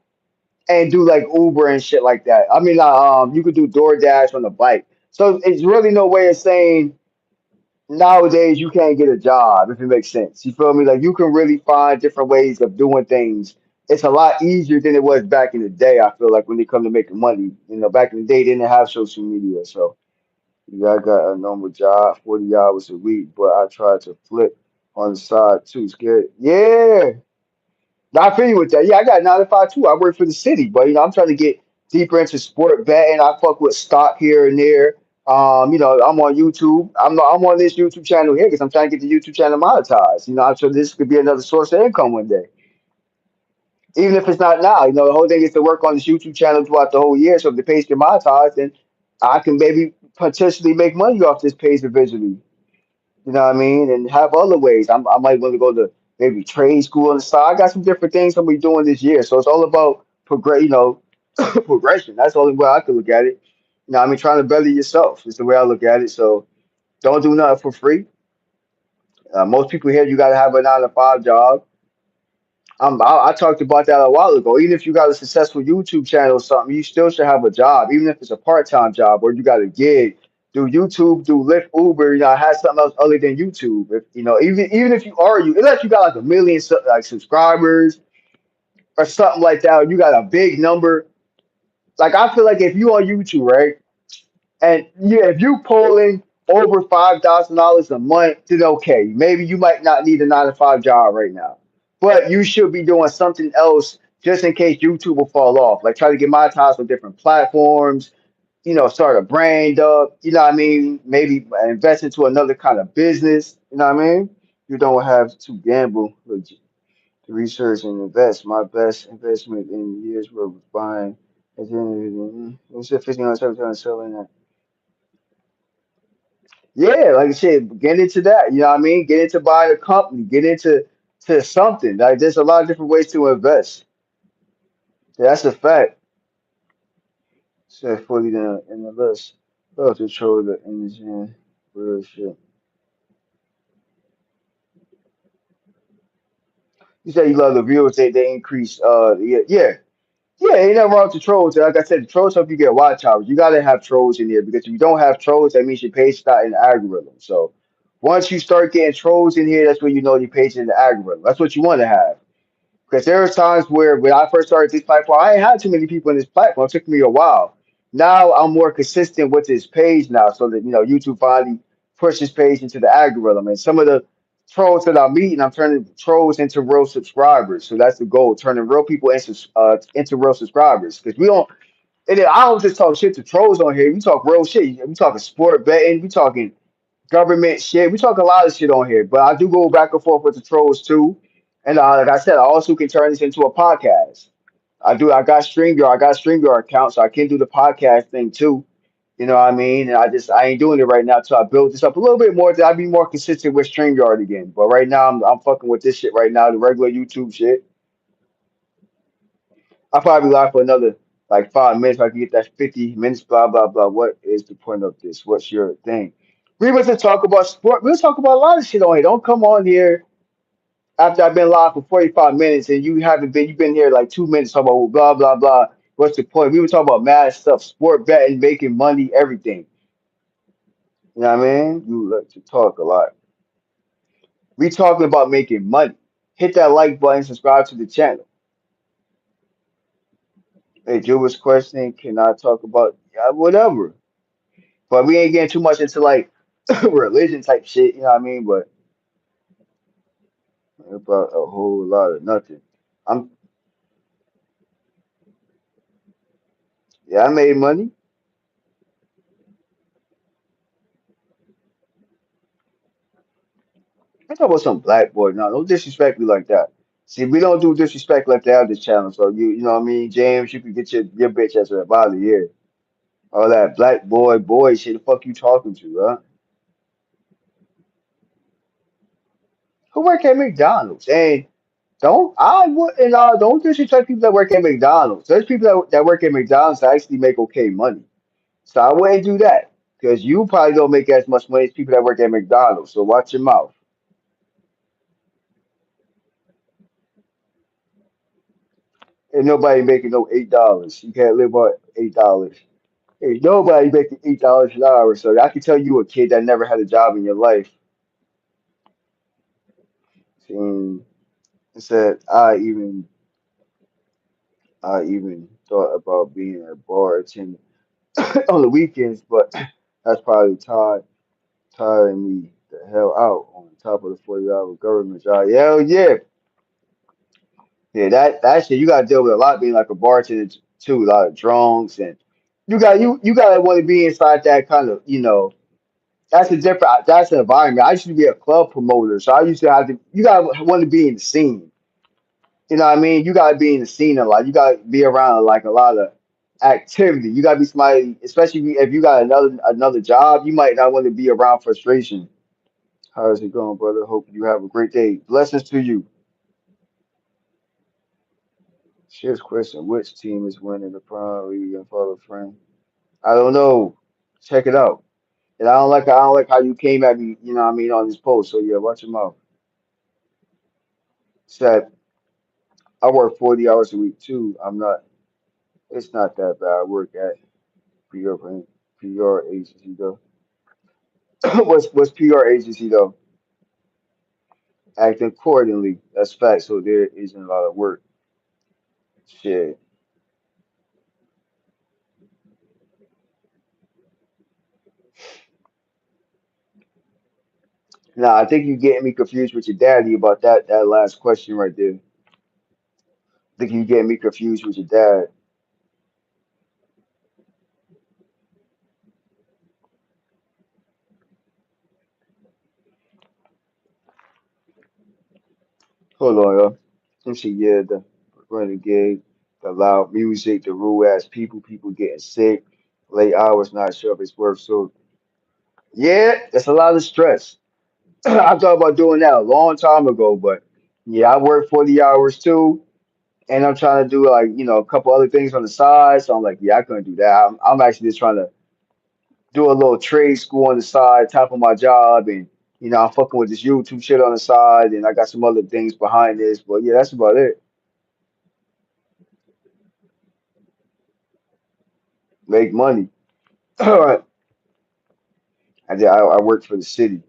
and do like Uber and shit like that. I mean, you could do DoorDash on the bike. So it's really no way of saying nowadays you can't get a job if it makes sense. You feel me? Like you can really find different ways of doing things. It's a lot easier than it was back in the day. I feel like when it come to making money, back in the day they didn't have social media, so yeah, I got a normal job, 40 hours a week, but I try to flip on the side too. Scared, yeah. I feel you with that. Yeah, I got 9 to 5 too. I work for the city, but I'm trying to get deeper into sport betting. I fuck with stock here and there. I'm on YouTube. I'm on this YouTube channel here because I'm trying to get the YouTube channel monetized. I'm sure this could be another source of income one day, even if it's not now. The whole thing is to work on this YouTube channel throughout the whole year. So if the page get monetized, then I can maybe potentially make money off this page eventually. You know what I mean? And have other ways. I might want to go to maybe trade school on the side. I got some different things I'm gonna be doing this year. So it's all about progression. That's the only way I can look at it. I mean, trying to better yourself is the way I look at it. So don't do nothing for free. Most people here, you got to have a 9 to 5 job. I talked about that a while ago. Even if you got a successful YouTube channel or something, you still should have a job, even if it's a part-time job or you got a gig. Do YouTube, do Lyft, Uber, have something else other than YouTube. If even if unless you got like a million like subscribers or something like that, or you got a big number. Like I feel like if you on YouTube, right? And yeah, if you pulling over $5,000 a month, then okay, maybe you might not need a 9 to 5 job right now, but you should be doing something else just in case YouTube will fall off. Like try to get monetized on different platforms. Start a brand up. You know what I mean? Maybe invest into another kind of business. You know what I mean? You don't have to gamble. Look, to research and invest. My best investment in years was buying. At the end of the day, it's 15 on 17 selling. Yeah, like I said, get into that. You know what I mean? Get into buying a company. Get into something. Like there's a lot of different ways to invest. Yeah, that's a fact. Said fully in the list. Oh, to control the engine. Real shit. You say you love the views. They increase. Yeah. Yeah, ain't nothing wrong with the trolls. Like I said, the trolls help you get watch hours. You gotta have trolls in there because if you don't have trolls, that means your page not in the algorithm. So once you start getting trolls in here, that's when you know your page is in the algorithm. That's what you want to have. Because there are times where when I first started this platform, I ain't had too many people in this platform. It took me a while. Now I'm more consistent with this page now, so that YouTube finally pushed this page into the algorithm. And some of the trolls that I'm meeting, I'm turning trolls into real subscribers. So that's the goal, turning real people into real subscribers. Because we don't, and then I don't just talk shit to trolls on here. We talk real shit. We talking sport betting. We talking government shit. We talk a lot of shit on here, but I do go back and forth with the trolls too. And like I said, I also can turn this into a podcast. I do. I got StreamYard. I got StreamYard account, so I can do the podcast thing too. You know what I mean? And I ain't doing it right now till I build this up a little bit more. Till I be more consistent with StreamYard again. But right now I'm fucking with this shit right now, the regular YouTube shit. I'll probably live for another like 5 minutes. If I can get that 50 minutes. Blah blah blah. What is the point of this? What's your thing? We want to talk about sport. We'll talk about a lot of shit on here. Don't come on here after I've been live for 45 minutes and you haven't been. You've been here like 2 minutes talking about blah blah blah. What's the point? We were talking about mad stuff, sport betting, making money, everything. You know what I mean? You like to talk a lot. We talking about making money. Hit that like button, subscribe to the channel. Hey, Drew was questioning, can I talk about whatever? But we ain't getting too much into like religion type shit, you know what I mean? But about a whole lot of nothing. I'm yeah, I made money. I talk about some black boy. No, don't disrespect me like that. See, we don't do disrespect like that on this channel. So you know what I mean, James, you can get your bitch ass up out of here. All that black boy shit. The fuck you talking to, huh? Who work at McDonald's? And don't disrespect people that work at McDonald's. There's people that work at McDonald's that actually make okay money. So I wouldn't do that because you probably don't make as much money as people that work at McDonald's. So watch your mouth. Ain't nobody making no $8. You can't live on $8. Ain't nobody making $8 an hour. So I can tell you a kid that never had a job in your life. And it said I even thought about being a bartender on the weekends, but that's probably tiring me the hell out on top of the 40-hour government job. Hell yeah. Yeah, that shit you gotta deal with a lot being like a bartender too, a lot of drunks and you gotta want to be inside that kind of, that's an environment. I used to be a club promoter, so I used to have to you gotta want to be in the scene. You know what I mean? You gotta be in the scene a lot. You gotta be around like a lot of activity. You gotta be somebody, especially if you got another job, you might not want to be around frustration. How's it going, brother? Hope you have a great day. Blessings to you. Serious question. Which team is winning the Prime League and follow friend? I don't know. Check it out. And I don't like how you came at me, you know what I mean, on this post. So yeah, watch your mouth. Said I work 40 hours a week too. It's not that bad. I work at PR PR agency though. What's PR agency though? Acting accordingly. That's fact. So there isn't a lot of work. Shit. Nah, I think you getting me confused with your daddy about that last question right there. I think you getting me confused with your dad. Hold on, yo. Let me see. Yeah, the renegade, the loud music, the rude ass people getting sick, late hours, not sure if it's worth. So yeah, that's a lot of stress. I thought about doing that a long time ago, but yeah, I work 40 hours too, and I'm trying to do like a couple other things on the side. So I'm like, yeah, I couldn't do that. I'm actually just trying to do a little trade school on the side, top of my job, and I'm fucking with this YouTube shit on the side, and I got some other things behind this. But yeah, that's about it. Make money. All right. I work for the city.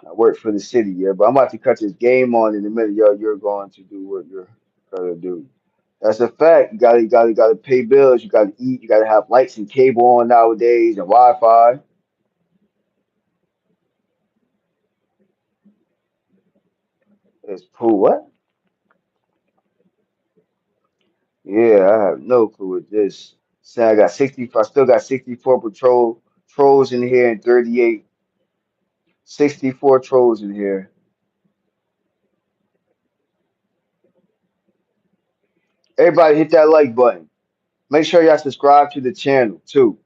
I work for the city, yeah. But I'm about to cut this game on in a minute, yo. You're going to do what you're gonna do. That's a fact. You gotta pay bills. You gotta eat. You gotta have lights and cable on nowadays and Wi-Fi. It's cool. What? Yeah, I have no clue with this. Say I got 60. I still got 64 trolls in here and 38, 64 trolls in here. Everybody hit that like button. Make sure y'all subscribe to the channel too.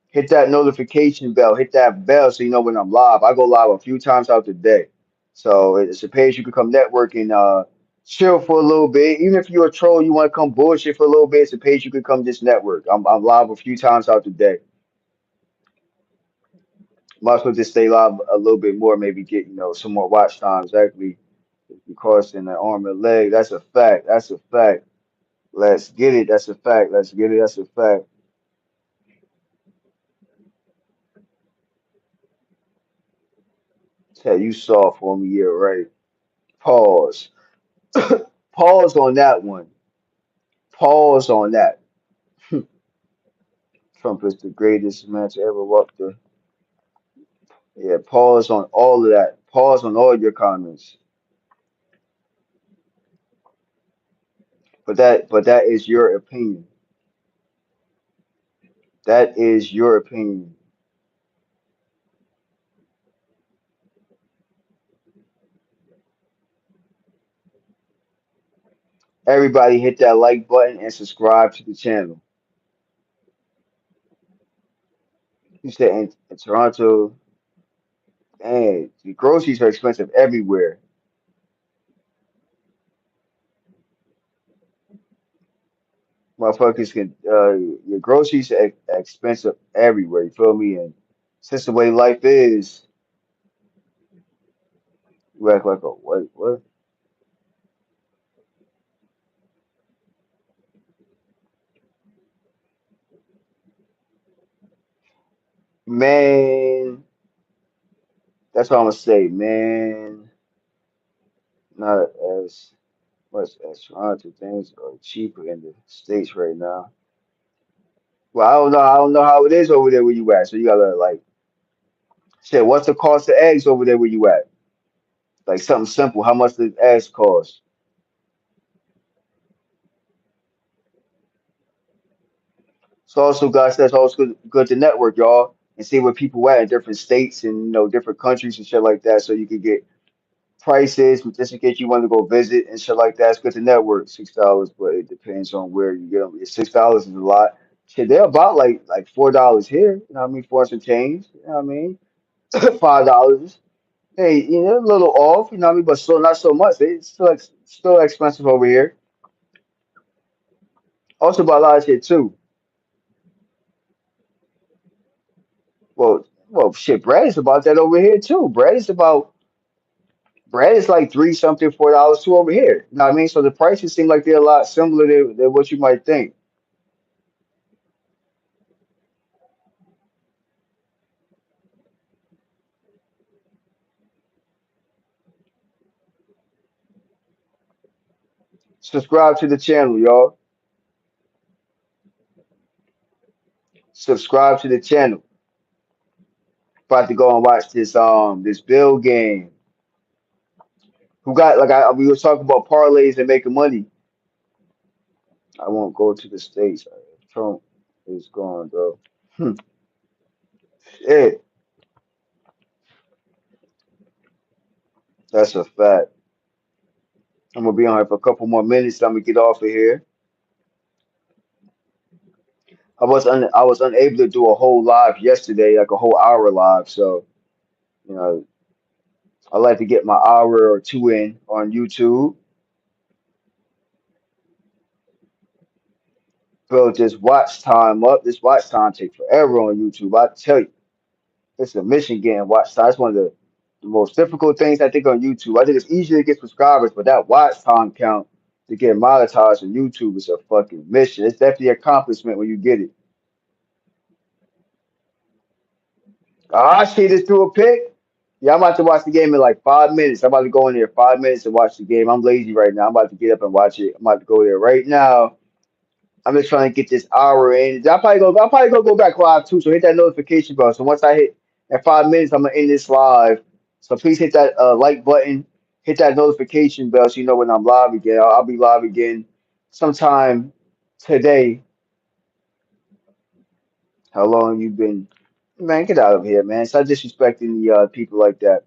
Hit that notification bell. Hit that bell so you know when I'm live. I go live a few times out the day. So it's a page you can come network and chill for a little bit. Even if you're a troll, you want to come bullshit for a little bit, it's a page you can come just network. I'm live a few times out the day. Might as well just stay live a little bit more, maybe get, some more watch times. Exactly. Because in the arm and leg, that's a fact. That's a fact. Let's get it. That's a fact. Let's get it. That's a fact. Tell you soft for me, yeah, right. Pause. Pause on that one. Pause on that. Trump is the greatest man to ever walk the. Yeah, pause on all of that. Pause on all your comments. But that is your opinion. That is your opinion. Everybody hit that like button and subscribe to the channel. You said in Toronto, and the groceries are expensive everywhere. Motherfuckers can your groceries are expensive everywhere. You feel me? And since the way life is, you act like a what? Man, that's what I'm gonna say, man. Not as much as Toronto. Things are cheaper in the States right now. Well, I don't know. I don't know how it is over there where you at. So you gotta like shit. What's the cost of eggs over there where you at? Like something simple. How much does eggs cost? So also, guys, that's also good to network, y'all, and see where people at in different states and different countries and shit like that. So you can get prices just in case you want to go visit and shit like that. It's good to network. $6, but it depends on where you get them. $6 is a lot. Shit, they're about like $4 here. You know what I mean? For some change. You know what I mean? $5. Hey, a little off. You know what I mean? But still not so much. It's still expensive over here. Also, about a lot of shit too. Well, shit. Bread is about that over here too. Bread is like three something, $4 too over here. You know what I mean? So the prices seem like they're a lot similar than what you might think. Subscribe to the channel, y'all. Subscribe to the channel. About to go and watch this Bill game. Who got like we were talking about parlays and making money. I won't go to the states. Trump is gone, bro. Hmm. Shit, that's a fact. I'm gonna be on here for a couple more minutes. I'm gonna get off of here. I was unable to do a whole live yesterday, like a whole hour live. So you know, I like to get my hour or two in on YouTube. Build this watch time up. This watch time take forever on YouTube. I tell you, it's a mission getting watch time. It's one of the most difficult things I think on YouTube. I think it's easier to get subscribers, but that watch time count to get monetized on YouTube is a fucking mission. It's definitely an accomplishment when you get it. Ah, shit, just threw a pick. Yeah, I'm about to watch the game in like 5 minutes. I'm about to go in there 5 minutes and watch the game. I'm lazy right now. I'm about to get up and watch it. I'm about to go there right now. I'm just trying to get this hour in. I'll probably go back live too. So hit that notification bell. So once I hit at 5 minutes, I'm gonna end this live. So please hit that like button, hit that notification bell so you know when I'm live again. I'll be live again sometime today. How long you been? Man, get out of here, man. Stop disrespecting the people like that.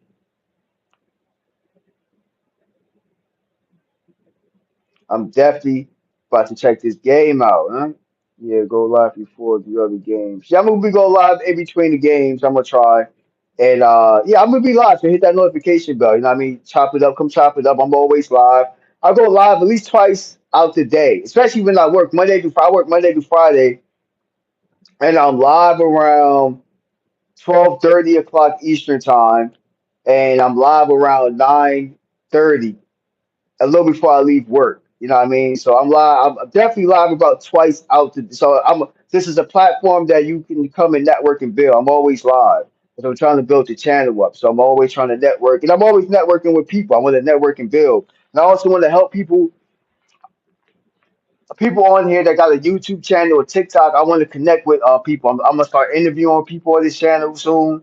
I'm definitely About to check this game out, huh? Yeah, go live before the other games. Yeah, I'm gonna be go live in between the games. I'm gonna try. And yeah, I'm gonna be live. So hit that notification bell. You know what I mean? Chop it up, come chop it up. I'm always live. I go live at least twice out the day, especially when I work Monday through Friday. I work Monday through Friday, and I'm live around 12:30 o'clock Eastern time, and I'm live around 9:30 a little before I leave work. You know what I mean? So I'm live. I'm definitely live about twice out. So I'm. This is a platform that you can come and network and build. I'm always live. So I'm trying to build the channel up. So I'm always trying to network, and I'm always networking with people. I want to network and build, and I also want to help people on here that got a YouTube channel or TikTok. I want to connect with people. I'm gonna start interviewing people on this channel soon.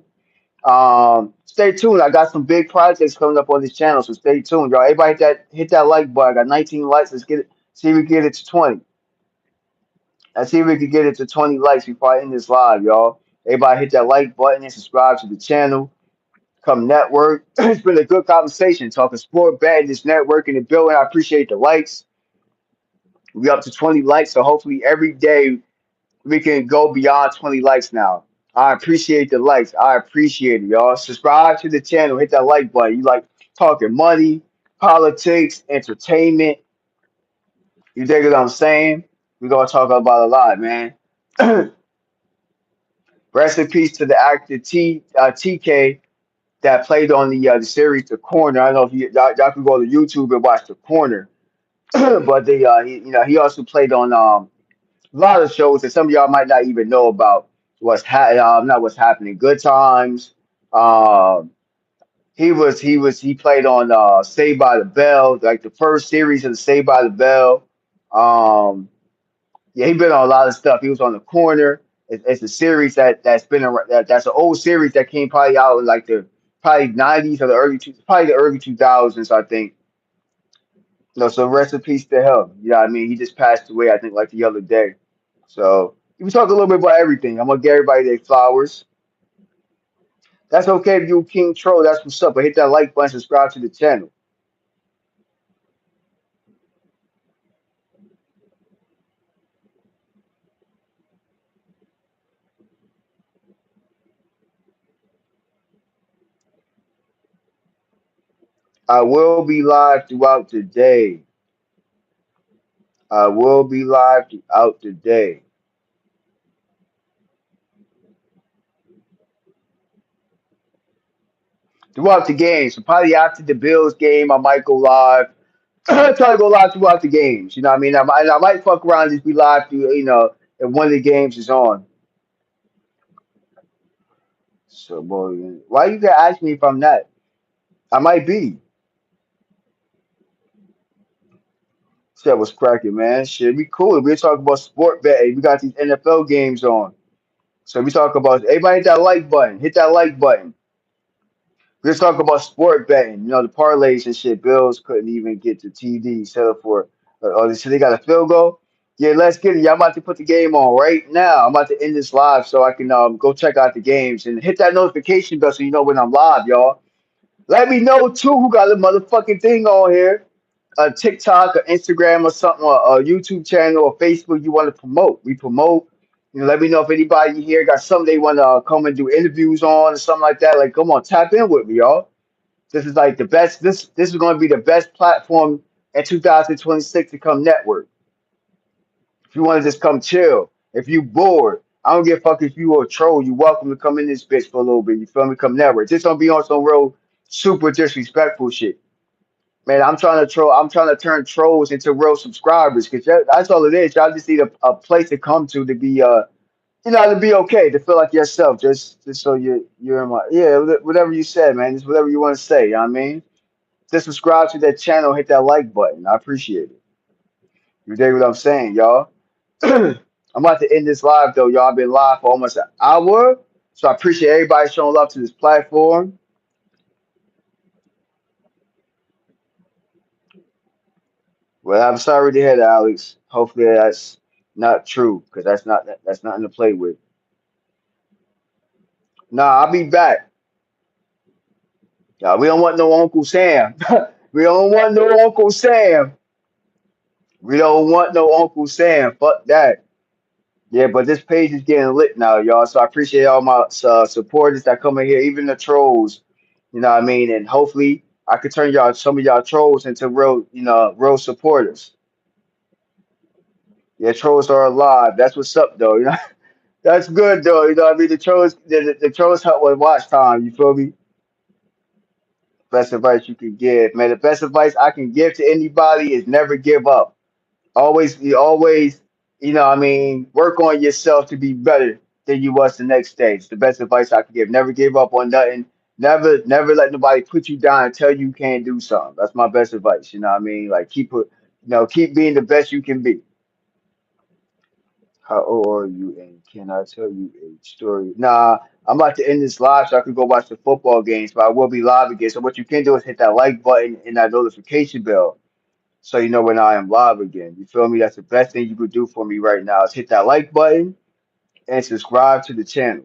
Stay tuned. I got some big projects coming up on this channel, so stay tuned, y'all. Everybody hit that like button. I got 19 likes. Let's get it. See if we can get it to 20. Let's see if we can get it to 20 likes before I end this live, y'all. Everybody hit that like button and subscribe to the channel. Come network. It's been a good conversation talking sport, betting, this networking and building. I appreciate the likes. We up to 20 likes, so hopefully every day we can go beyond 20 likes now. I appreciate the likes. I appreciate it, y'all. Subscribe to the channel. Hit that like button. You like talking money, politics, entertainment. You dig what I'm saying? We're gonna talk about a lot, man. Rest in peace to the actor TK that played on the series The Corner. I don't know if y'all can go to YouTube and watch The Corner, but he also played on a lot of shows that some of y'all might not even know about not what's happening. Good Times. Um, he played on Saved by the Bell, like the first series of the Saved by the Bell. Um, yeah, he been on a lot of stuff. He was on The Corner. It's a series that's been around. That's an old series that came probably out in like the probably 90s or probably the early 2000s, I think. So rest in peace to him. You know what I mean? He just passed away, I think, like the other day. So we talk a little bit about everything. I'm gonna give everybody their flowers. That's okay if you King Troll. That's what's up. But hit that like button, subscribe to the channel. I will be live throughout the day. I will be live throughout the day. Throughout the game. So probably after the Bills game, I might go live. I try to go live throughout the games. You know what I mean? I might fuck around and just be live through, if one of the games is on. So boy, why you gotta ask me if I'm not? I might be. Shit was cracking, man. Shit, be cool. We're talking about sport betting. We got these NFL games on. So we talk about everybody hit that like button. Hit that like button. We're talking about sport betting. The parlays and shit. Bills couldn't even get the TD set up for. So they got a field goal. Yeah, let's get it. Yeah, I'm about to put the game on right now. I'm about to end this live so I can go check out the games and hit that notification bell so you know when I'm live, y'all. Let me know too who got a motherfucking thing on here, a TikTok or Instagram or something, or a YouTube channel or Facebook you want to promote. We promote. Let me know if anybody here got something they want to come and do interviews on or something like that. Like, come on, tap in with me, y'all. This is like the best. This is going to be the best platform in 2026 to come network. If you want to just come chill, if you bored, I don't give a fuck if you are a troll. You welcome to come in this bitch for a little bit. You feel me? Come network. Just don't be on some real super disrespectful shit. Man, I'm trying to troll. I'm trying to turn trolls into real subscribers because that's all it is. Y'all just need a place to come to be to be okay, to feel like yourself. Just so you're in my whatever you said, man. Just whatever you want to say. You know what I mean? Just subscribe to that channel. Hit that like button. I appreciate it. You dig what I'm saying, y'all? I'm about to end this live though, y'all. I've been live for almost an hour, so I appreciate everybody showing love to this platform. Well, I'm sorry to hear that, Alex. Hopefully that's not true, because that's nothing to play with. Nah, I'll be back. We don't want no Uncle Sam. We don't want no Uncle Sam. We don't want no Uncle Sam. Fuck that. Yeah, but this page is getting lit now, y'all. So I appreciate all my supporters that come in here, even the trolls. You know what I mean? And hopefully I could turn y'all some of y'all trolls into real, real supporters. Yeah, trolls are alive. That's what's up, though. You know, that's good, though. You know what I mean? The trolls help with watch time. You feel me? Best advice you can give, man. The best advice I can give to anybody is never give up. Always, what I mean, work on yourself to be better than you was the next day. It's the best advice I can give. Never give up on nothing. Never let nobody put you down and tell you can't do something. That's my best advice. You know what I mean? Like keep being the best you can be. How old are you? And can I tell you a story? Nah, I'm about to end this live so I can go watch the football games, but I will be live again. So what you can do is hit that like button and that notification bell so you know when I am live again. You feel me? That's the best thing you could do for me right now is hit that like button and subscribe to the channel.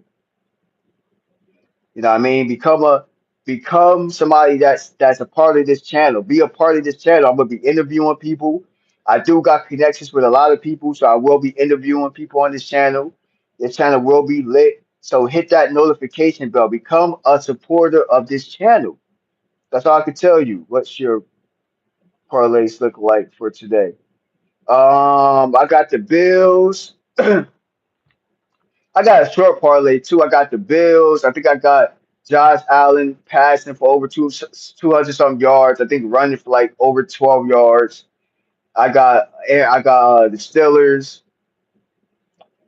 You know what I mean? Become somebody that's a part of this channel. Be a part of this channel. I'm gonna be interviewing people. I do got connections with a lot of people, so I will be interviewing people on this channel. This channel will be lit. So hit that notification bell. Become a supporter of this channel. That's all I can tell you. What's your parlays look like for today? I got the Bills. I got a short parlay too. I got the Bills. I think I got Josh Allen passing for over 200 some yards. I think running for like over 12 yards. I got the Steelers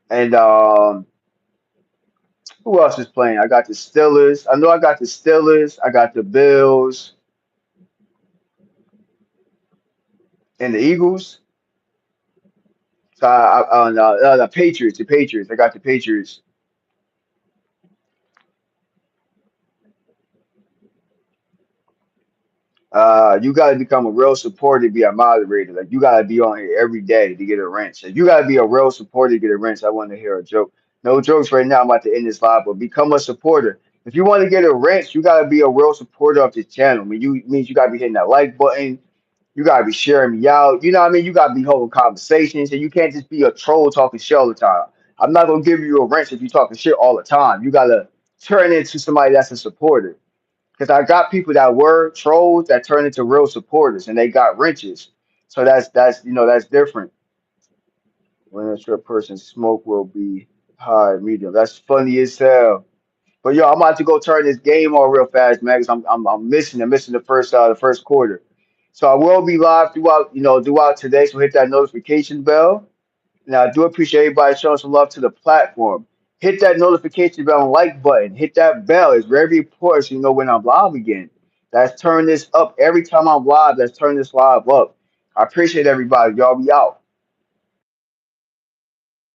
and who else is playing? I got the Steelers. I know I got the Steelers. I got the Bills and the Eagles. So the Patriots. The Patriots. I got the Patriots. You got to become a real supporter to be a moderator. Like you got to be on here every day to get a wrench. If you got to be a real supporter to get a wrench, I want to hear a joke. No jokes right now. I'm about to end this live, but become a supporter. If you want to get a wrench, you got to be a real supporter of this channel. I mean, you means you got to be hitting that like button. You got to be sharing me out. You know what I mean? You got to be holding conversations, and you can't just be a troll talking shit all the time. I'm not gonna give you a wrench if you talking shit all the time. You gotta turn into somebody that's a supporter. Because I got people that were trolls that turned into real supporters and they got wrenches. So that's different. When a short person smoke will be high, medium. That's funny as hell. But yo, I'm about to go turn this game on real fast, man. 'Cause I'm missing the first quarter. So I will be live throughout today. So hit that notification bell. Now, I do appreciate everybody showing some love to the platform. Hit that notification bell and like button. Hit that bell. It's very important so you know when I'm live again. That's turn this up every time I'm live. That's turn this live up. I appreciate everybody. Y'all be out.